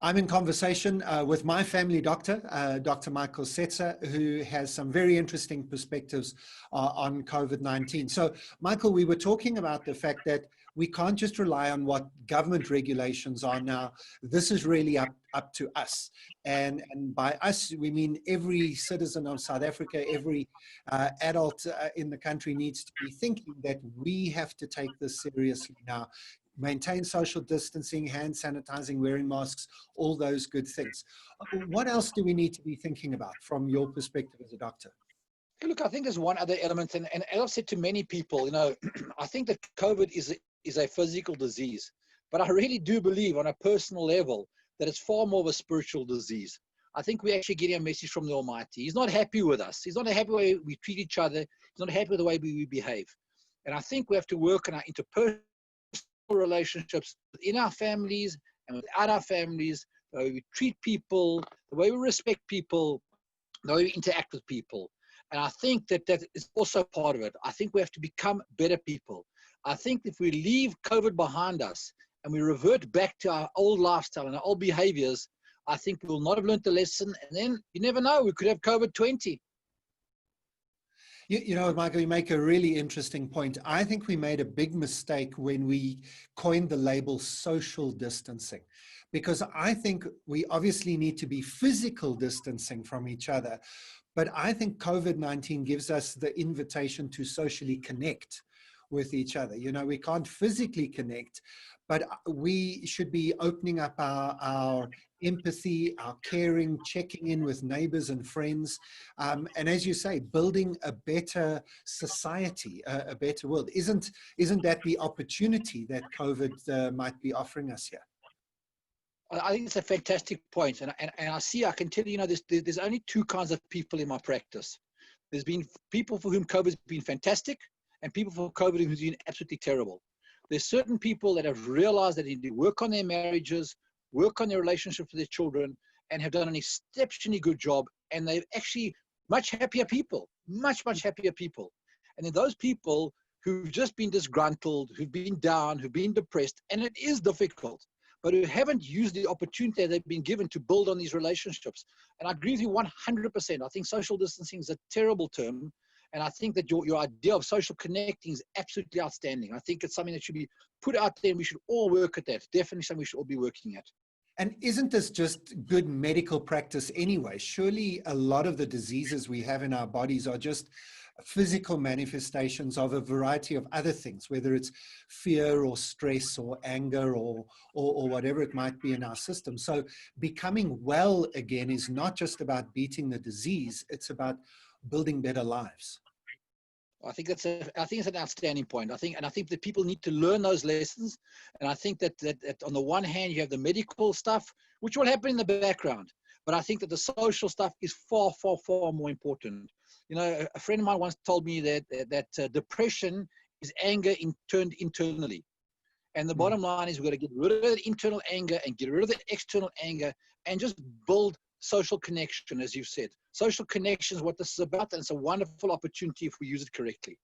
I'm in conversation with my family doctor, Dr. Michael Setzer, who has some very interesting perspectives on COVID-19. So, Michael, we were talking about the fact that we can't just rely on what government regulations are now. This is really up to us. And by us, we mean every citizen of South Africa, every adult in the country needs to be thinking that we have to take this seriously now. Maintain social distancing, hand sanitizing, wearing masks, all those good things. What else do we need to be thinking about from your perspective as a doctor? Look, I think there's one other element, and as I've said to many people, you know, I think that COVID is a physical disease, but I really do believe on a personal level that it's far more of a spiritual disease. I think we're actually getting a message from the Almighty. He's not happy with us. He's not happy with the way we treat each other. He's not happy with the way we behave. And I think we have to work on our interpersonal relationships within our families and without our families, the way we treat people, the way we respect people, the way we interact with people. And I think that is also part of it. I think we have to become better people. I think if we leave COVID behind us and we revert back to our old lifestyle and our old behaviors, I think we will not have learned the lesson. And then you never know, we could have COVID-20. You know, Michael, you make a really interesting point. I think we made a big mistake when we coined the label social distancing, because I think we obviously need to be physical distancing from each other. But I think COVID-19 gives us the invitation to socially connect with each other. You know, we can't physically connect, but we should be opening up our empathy, our caring, checking in with neighbors and friends. And as you say, building a better society, a better world. Isn't that the opportunity that COVID might be offering us here? I think it's a fantastic point. And I can tell you, you know, there's only two kinds of people in my practice. There's been people for whom COVID has been fantastic and people for COVID who's been absolutely terrible. There's certain people that have realized that they need to work on their marriages, work on their relationships with their children, and have done an exceptionally good job. And they're actually much happier people, much happier people. And then those people who've just been disgruntled, who've been down, who've been depressed, and it is difficult, but who haven't used the opportunity they've been given to build on these relationships. And I agree with you 100%. I think social distancing is a terrible term. And I think that your idea of social connecting is absolutely outstanding. I think it's something that should be put out there and we should all work at that. Definitely something we should all be working at. And isn't this just good medical practice anyway? Surely a lot of the diseases we have in our bodies are just physical manifestations of a variety of other things, whether it's fear or stress or anger or whatever it might be in our system. So becoming well again is not just about beating the disease, it's about building better lives. I think it's an outstanding point. I think that people need to learn those lessons. And I think that on the one hand, you have the medical stuff, which will happen in the background. But I think that the social stuff is far more important. You know, a friend of mine once told me that depression is anger turned internally. And the bottom line is we've got to get rid of the internal anger and get rid of the external anger and just build social connection, as you've said. Social connection is what this is about, and it's a wonderful opportunity if we use it correctly.